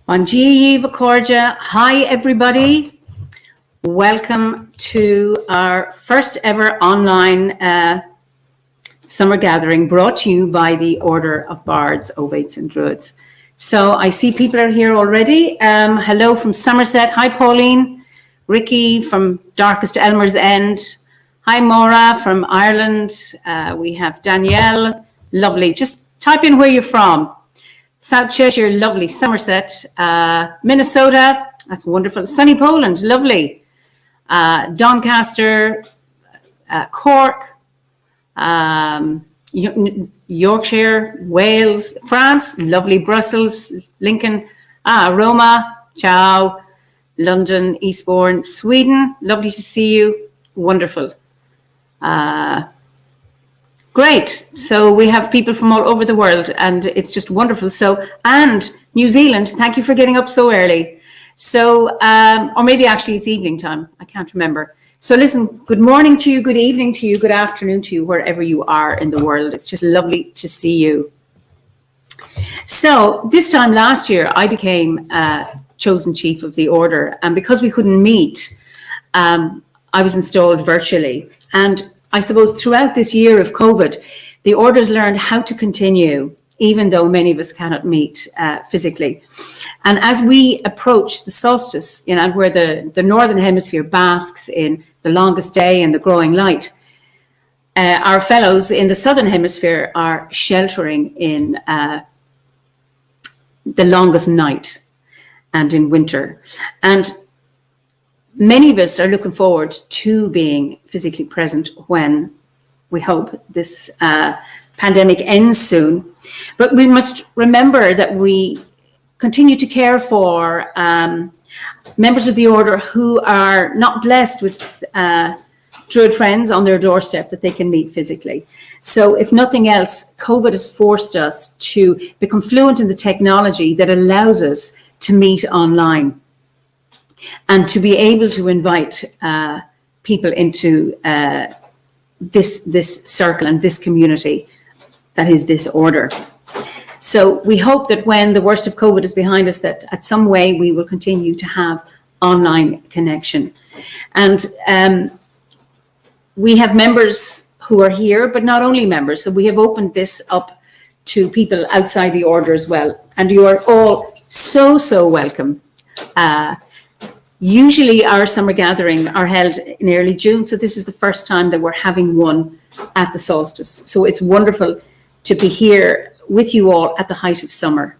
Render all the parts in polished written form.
Bon dia, Vacorja. Hi, everybody. Welcome to our first ever online summer gathering brought to you by the Order of Bards, Ovates and Druids. So I see people are here already. Hello from Somerset. Hi, Pauline. Ricky from Darkest Elmer's End. Hi, Maura from Ireland. We have Danielle. Lovely. Just type in where you're from. South Cheshire, lovely. Somerset, Minnesota, that's wonderful. Sunny Poland, lovely. Doncaster, Cork, Yorkshire, Wales, France, lovely. Brussels, Lincoln, Roma, ciao. London, Eastbourne, Sweden, lovely to see you. Wonderful. Great. So we have people from all over the world and it's just wonderful. So, and New Zealand, thank you for getting up so early. So, or maybe actually it's evening time. I can't remember. So listen, good morning to you, good evening to you, good afternoon to you, wherever you are in the world. It's just lovely to see you. So this time last year, I became chosen chief of the order. And because we couldn't meet, I was installed virtually. And I suppose throughout this year of COVID, the orders learned how to continue, even though many of us cannot meet physically. And as we approach the solstice, you know, where the Northern Hemisphere basks in the longest day and the growing light, our fellows in the Southern Hemisphere are sheltering in the longest night and in winter. And many of us are looking forward to being physically present when we hope this pandemic ends soon. But we must remember that we continue to care for members of the order who are not blessed with Druid friends on their doorstep that they can meet physically. So if nothing else, COVID has forced us to become fluent in the technology that allows us to meet online, and to be able to invite people into this circle and this community that is this order. So we hope that when the worst of COVID is behind us, that at some way we will continue to have online connection. And we have members who are here, but not only members. So we have opened this up to people outside the order as well. And you are all so welcome. Usually our summer gathering are held in early June, so this is the first time that we're having one at the solstice. So it's wonderful to be here with you all at the height of summer.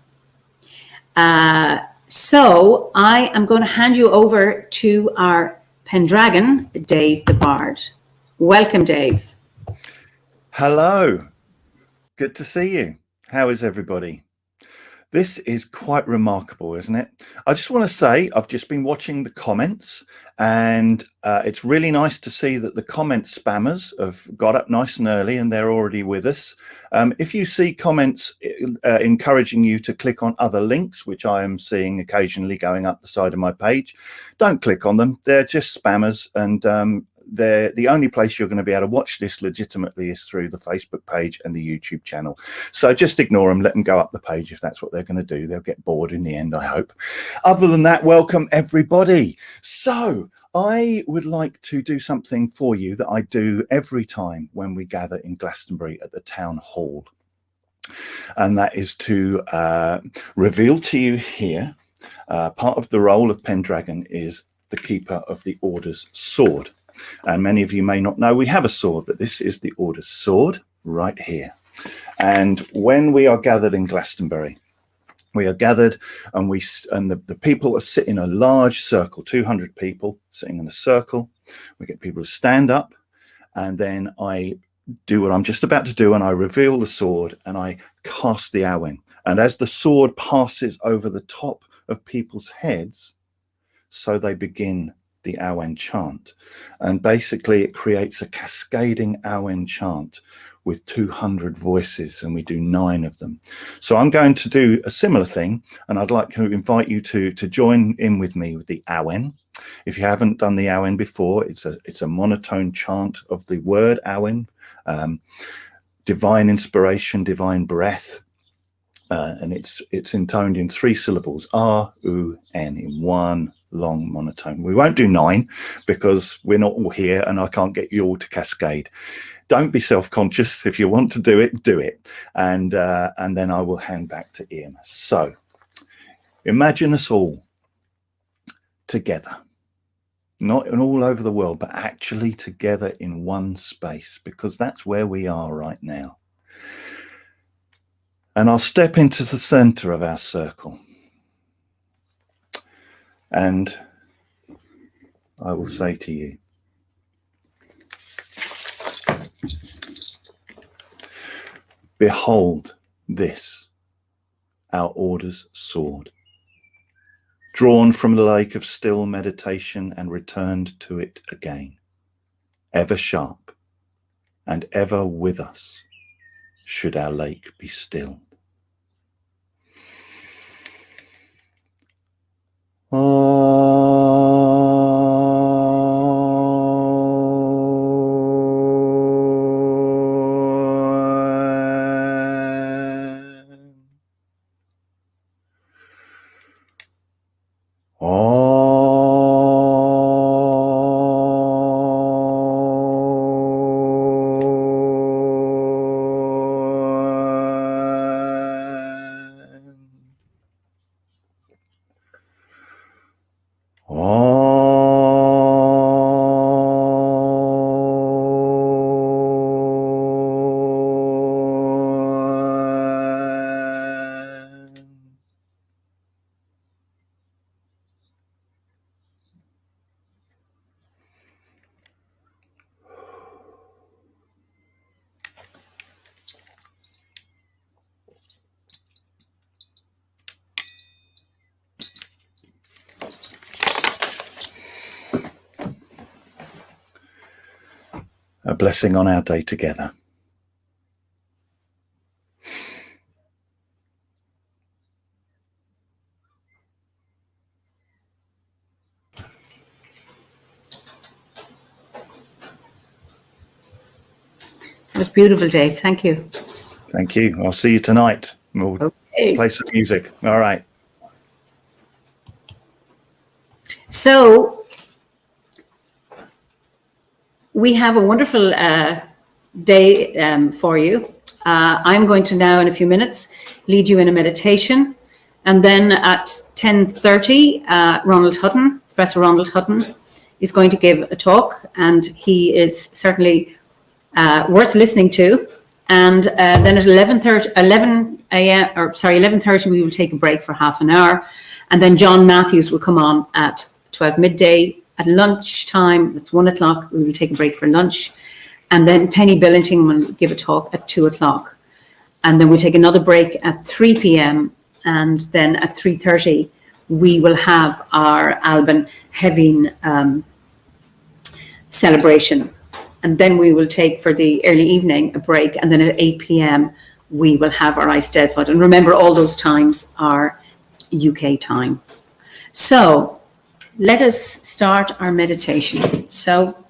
So I am going to hand you over to our Pendragon, Damh the Bard. Welcome, Dave. Hello. Good to see you. How is everybody? This is quite remarkable, isn't it? I just want to say I've just been watching the comments, and it's really nice to see that the comment spammers have got up nice and early and they're already with us. If you see comments encouraging you to click on other links, which I am seeing occasionally going up the side of my page, don't click on them. They're just spammers, and the only place you're going to be able to watch this legitimately is through the Facebook page and the YouTube channel. So just ignore them, let them go up the page if that's what they're going to do. They'll get bored in the end, I hope. Other than that, welcome everybody. So I would like to do something for you that I do every time when we gather in Glastonbury at the town hall. And that is to reveal to you here, part of the role of Pendragon is the keeper of the order's sword. And many of you may not know we have a sword, but this is the order's sword right here. And when we are gathered in Glastonbury, we are gathered and the people are sitting in a large circle, 200 people sitting in a circle. We get people to stand up, and then I do what I'm just about to do, and I reveal the sword and I cast the Awen. And as the sword passes over the top of people's heads, so they begin the Awen chant, and basically it creates a cascading Awen chant with 200 voices, and we do 9 of them. So I'm going to do a similar thing, and I'd like to invite you to join in with me with the Awen. If you haven't done the Awen before, it's a monotone chant of the word Awen, divine inspiration, divine breath, and it's intoned in 3 syllables, R-U-N, in one long monotone. We won't do 9 because we're not all here and I can't get you all to cascade. Don't be self-conscious. If you want to do it, do it. And then I will hand back to Ian. So imagine us all together, not in all over the world, but actually together in one space, because that's where we are right now. And I'll step into the center of our circle. And I will say to you, behold this, our order's sword, drawn from the lake of still meditation and returned to it again, ever sharp and ever with us, should our lake be stilled. A blessing on our day together. It was beautiful, Dave. Thank you. Thank you. I'll see you tonight. We'll play some music. All right. So we have a wonderful day for you. I'm going to now, in a few minutes, lead you in a meditation. And then at 10:30, Professor Ronald Hutton, is going to give a talk. And he is certainly worth listening to. And then at 11:30, we will take a break for half an hour. And then John Matthews will come on at 12 midday. At lunchtime, that's 1 o'clock, we will take a break for lunch. And then Penny Billington will give a talk at 2 o'clock. And then we take another break at 3 p.m. And then at 3:30, we will have our Alban Hevin celebration. And then we will take, for the early evening, a break. And then at 8 p.m., we will have our Eisteddfod. And remember, all those times are UK time. So let us start our meditation. So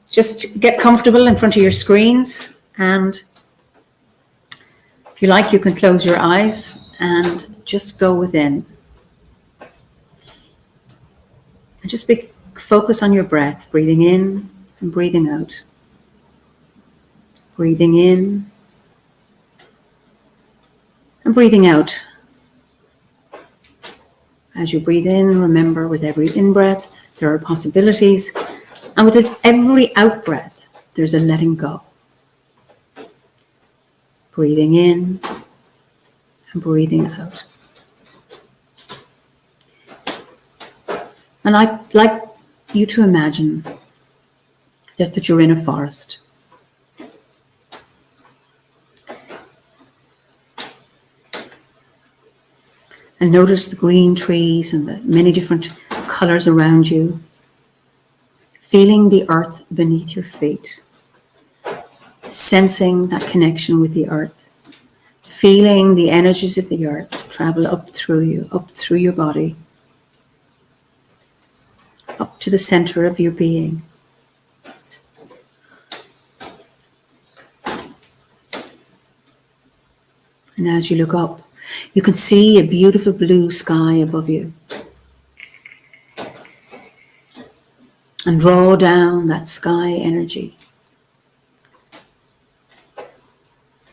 just get comfortable in front of your screens. And if you like, you can close your eyes and just go within. And just focus on your breath, breathing in and breathing out. Breathing in and breathing out. As you breathe in, remember, with every in-breath, there are possibilities. And with every out-breath, there's a letting go. Breathing in and breathing out. And I'd like you to imagine that you're in a forest. And notice the green trees and the many different colors around you. Feeling the earth beneath your feet. Sensing that connection with the earth. Feeling the energies of the earth travel up through you, up through your body. Up to the center of your being. And as you look up, you can see a beautiful blue sky above you. And draw down that sky energy,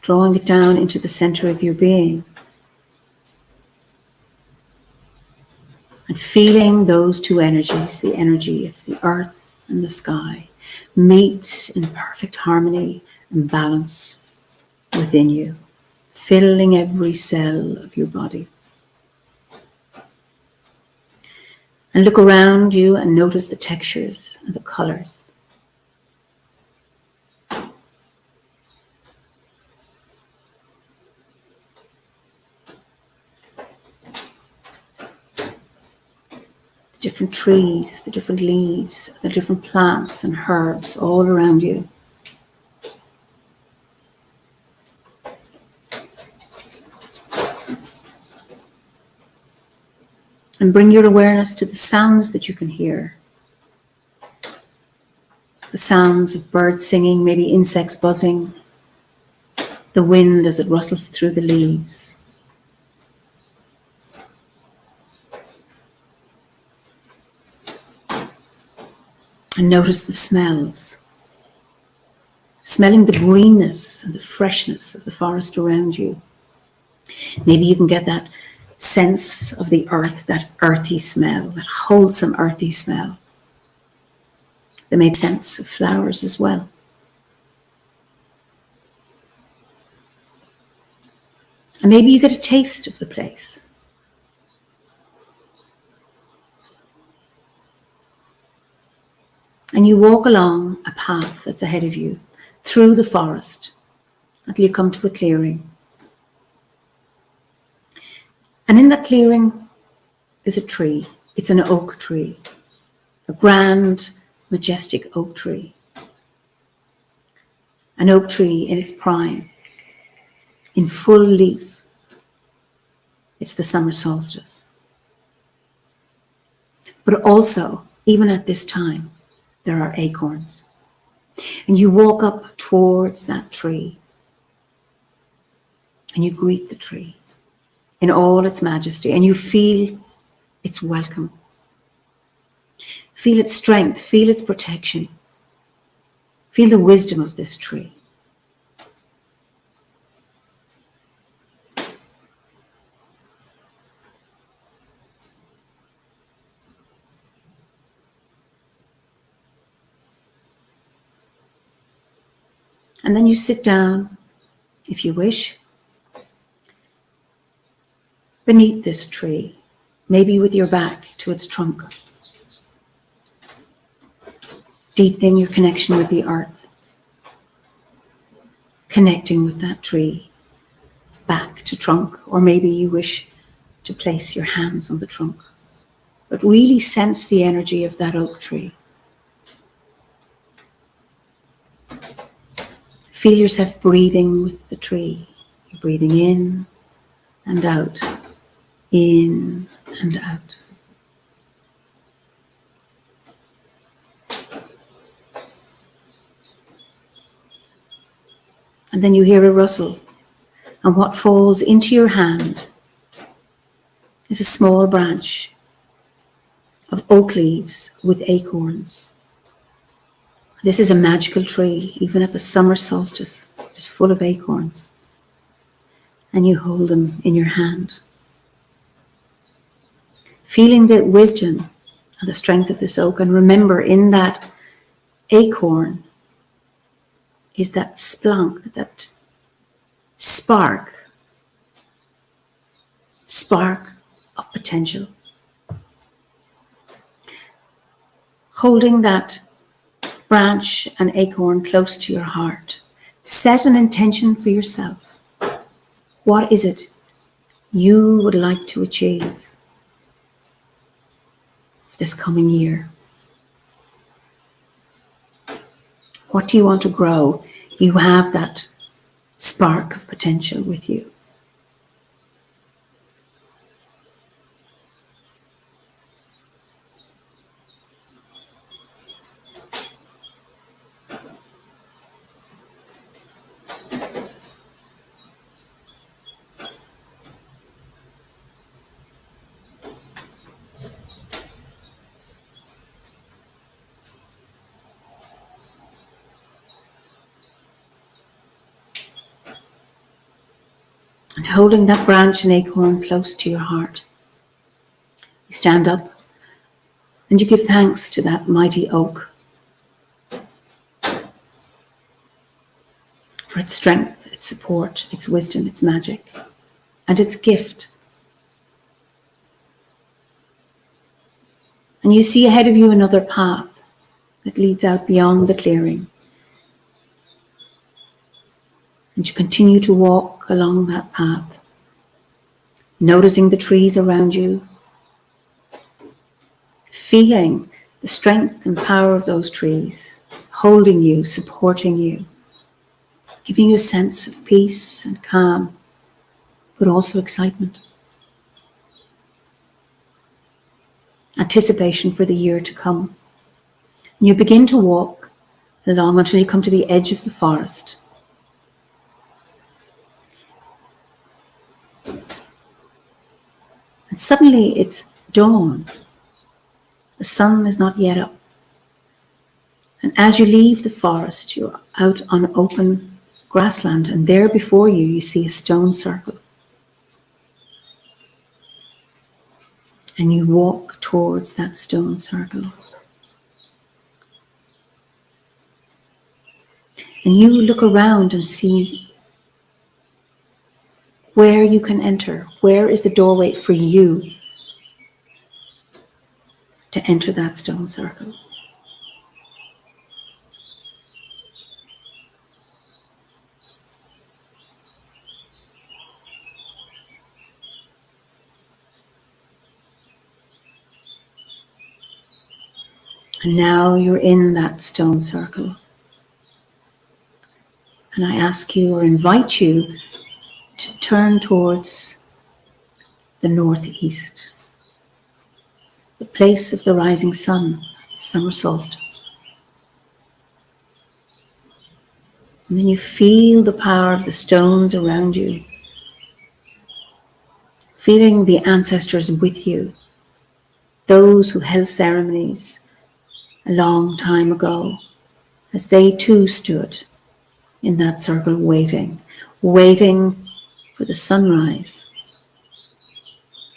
drawing it down into the center of your being. And feeling those two energies, the energy of the earth and the sky, meet in perfect harmony and balance within you, filling every cell of your body. And look around you and notice the textures and the colors. The different trees, the different leaves, the different plants and herbs all around you. And bring your awareness to the sounds that you can hear. The sounds of birds singing, maybe insects buzzing, the wind as it rustles through the leaves. And notice the smells. Smelling the greenness and the freshness of the forest around you. Maybe you can get that sense of the earth, that earthy smell, that wholesome earthy smell. There may be sense of flowers as well. And maybe you get a taste of the place. And you walk along a path that's ahead of you, through the forest, until you come to a clearing. And in that clearing is a tree. It's an oak tree, a grand, majestic oak tree. An oak tree in its prime, in full leaf. It's the summer solstice. But also, even at this time, there are acorns. And you walk up towards that tree and you greet the tree in all its majesty, and you feel its welcome. Feel its strength, feel its protection. Feel the wisdom of this tree. And then you sit down, if you wish, beneath this tree, maybe with your back to its trunk, deepening your connection with the earth, connecting with that tree, back to trunk, or maybe you wish to place your hands on the trunk, but really sense the energy of that oak tree. Feel yourself breathing with the tree. You're breathing in and out, in and out. And then you hear a rustle, and what falls into your hand is a small branch of oak leaves with acorns. This is a magical tree, even at the summer solstice. It's full of acorns. And you hold them in your hand. Feeling the wisdom and the strength of this oak, and remember in that acorn is that splunk, that spark of potential. Holding that branch and acorn close to your heart, set an intention for yourself. What is it you would like to achieve this coming year? What do you want to grow? You have that spark of potential with you. And holding that branch and acorn close to your heart, you stand up and you give thanks to that mighty oak for its strength, its support, its wisdom, its magic, and its gift. And you see ahead of you another path that leads out beyond the clearing. And you continue to walk along that path, noticing the trees around you, feeling the strength and power of those trees, holding you, supporting you, giving you a sense of peace and calm, but also excitement. Anticipation for the year to come. And you begin to walk along until you come to the edge of the forest. And suddenly it's dawn. The sun is not yet up. And as you leave the forest, you're out on open grassland, and there before you, you see a stone circle. And you walk towards that stone circle. And you look around and see where you can enter. Where is the doorway for you to enter that stone circle? And now you're in that stone circle. And I ask you or invite you to turn towards the northeast, the place of the rising sun, the summer solstice. And then you feel the power of the stones around you, feeling the ancestors with you, those who held ceremonies a long time ago, as they too stood in that circle waiting for the sunrise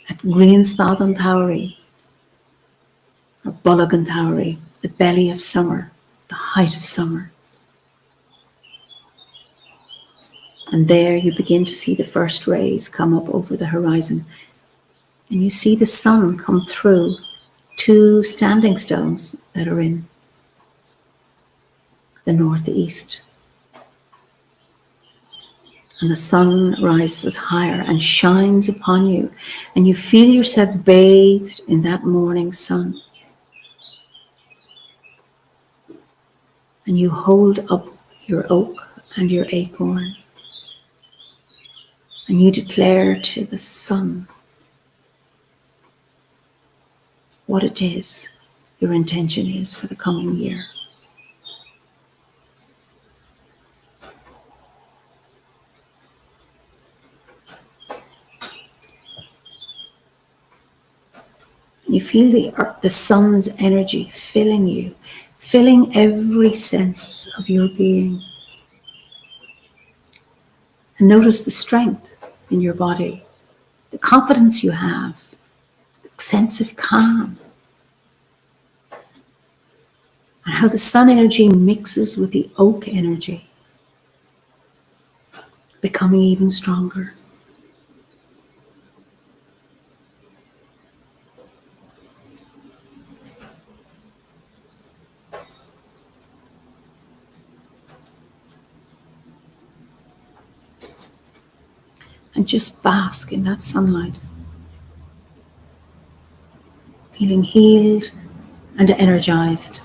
at Greenstad Towery, or Bulligan Towery, the belly of summer, the height of summer. And there you begin to see the first rays come up over the horizon. And you see the sun come through two standing stones that are in the northeast. And the sun rises higher and shines upon you. And you feel yourself bathed in that morning sun. And you hold up your oak and your acorn. And you declare to the sun what it is your intention is for the coming year. You feel the sun's energy filling you, filling every sense of your being. And notice the strength in your body, the confidence you have, the sense of calm, and how the sun energy mixes with the oak energy, becoming even stronger. And just bask in that sunlight, feeling healed and energized.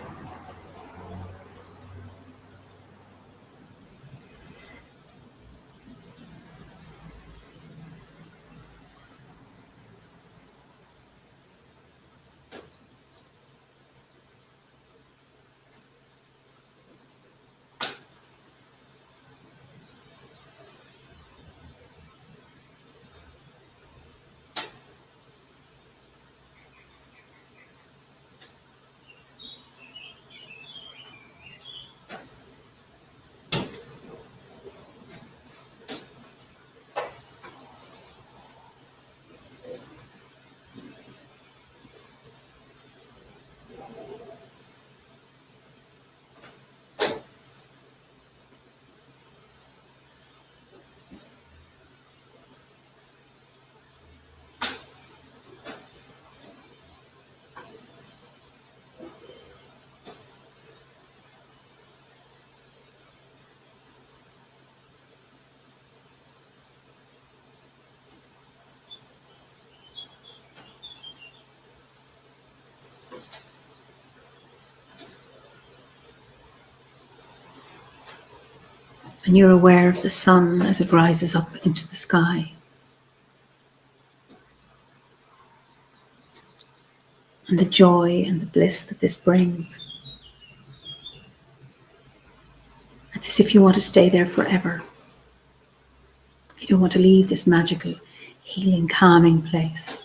And you're aware of the sun as it rises up into the sky. And the joy and the bliss that this brings. It's as if you want to stay there forever. You don't want to leave this magical, healing, calming place.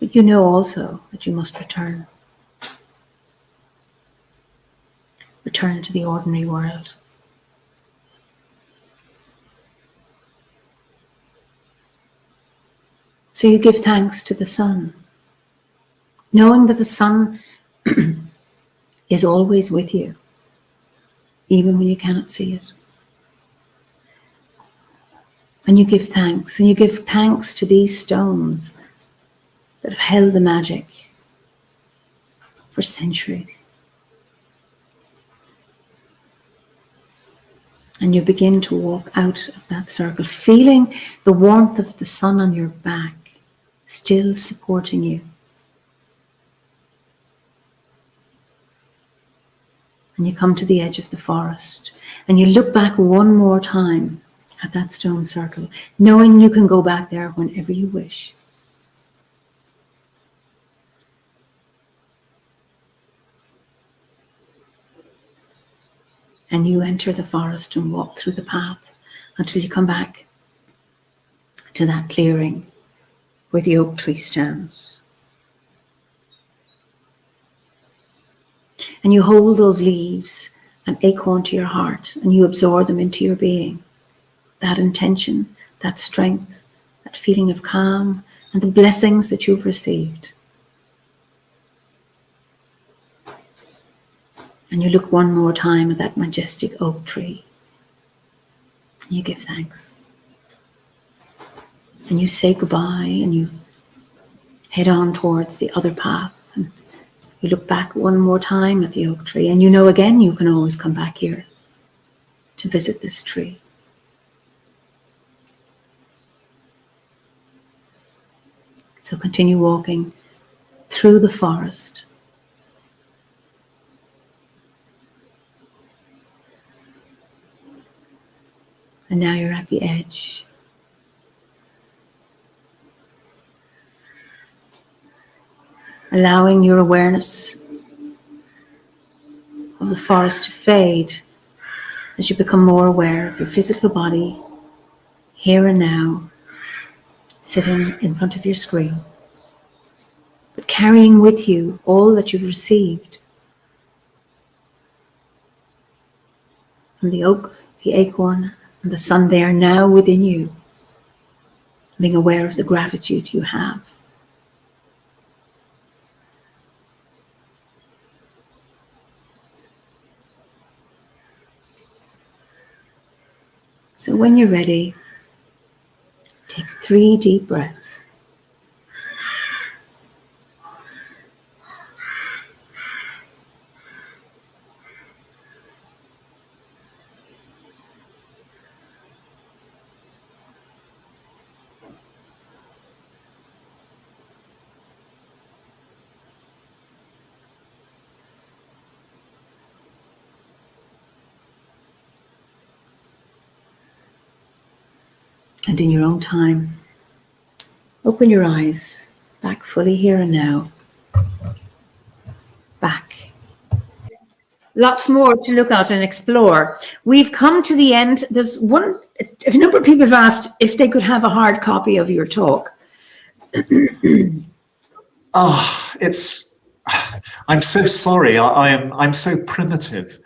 But you know also that you must return. Return to the ordinary world. So you give thanks to the sun, knowing that the sun is always with you, even when you cannot see it. And you give thanks, and you give thanks to these stones that have held the magic for centuries. And you begin to walk out of that circle, feeling the warmth of the sun on your back, still supporting you. And you come to the edge of the forest, and you look back one more time at that stone circle, knowing you can go back there whenever you wish. And you enter the forest and walk through the path until you come back to that clearing where the oak tree stands. And you hold those leaves, an acorn to your heart, and you absorb them into your being. That intention, that strength, that feeling of calm, and the blessings that you've received. And you look one more time at that majestic oak tree. And you give thanks. And you say goodbye, and you head on towards the other path. And you look back one more time at the oak tree, and you know again you can always come back here to visit this tree. So continue walking through the forest. And now you're at the edge. Allowing your awareness of the forest to fade as you become more aware of your physical body, here and now, sitting in front of your screen, but carrying with you all that you've received from the oak, the acorn, and the sun. They are now within you, being aware of the gratitude you have. So when you're ready, take 3 deep breaths. And in your own time, open your eyes, back fully here and now. Back. Lots more to look at and explore. We've come to the end. There's a number of people have asked if they could have a hard copy of your talk. I'm so sorry. I'm so primitive.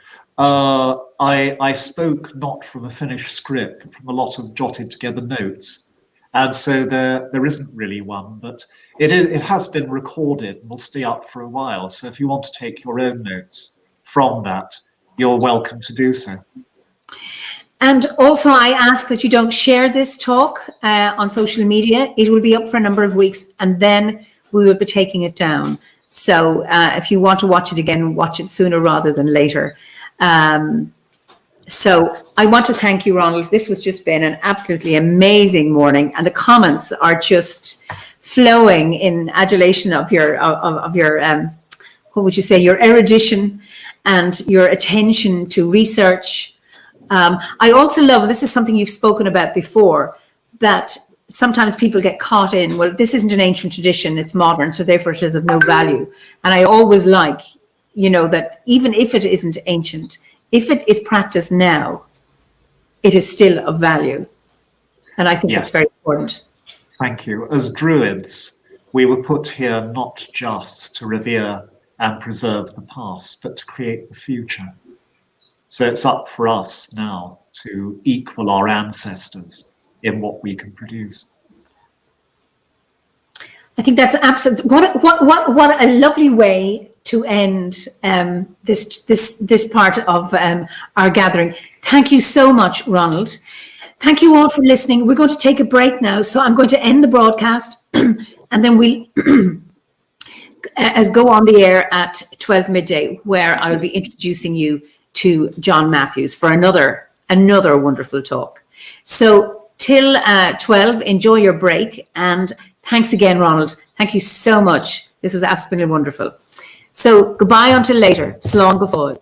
I spoke not from a finished script, but from a lot of jotted together notes, and so there isn't really one. But it has been recorded and will stay up for a while. So if you want to take your own notes from that, you're welcome to do so. And also, I ask that you don't share this talk on social media. It will be up for a number of weeks, and then we will be taking it down. So if you want to watch it again, watch it sooner rather than later. So I want to thank you, Ronald. This has just been an absolutely amazing morning, and the comments are just flowing in adulation of your what would you say, your erudition and your attention to research, I also love, this is something you've spoken about before, that sometimes people get caught in, well, this isn't an ancient tradition, it's modern, so therefore it is of no value. And I always like, you know, that even if it isn't ancient, if it is practiced now, it is still of value. And I think that's very important. Thank you. As Druids, we were put here not just to revere and preserve the past, but to create the future. So it's up for us now to equal our ancestors in what we can produce. I think that's absolute. What a lovely way to end this part of our gathering. Thank you so much, Ronald. Thank you all for listening. We're going to take a break now, so I'm going to end the broadcast, and then we'll go on the air at 12 midday, where I will be introducing you to John Matthews for another wonderful talk. So till 12, enjoy your break, and thanks again, Ronald. Thank you so much. This was absolutely wonderful. So goodbye until later. Slán go fóill.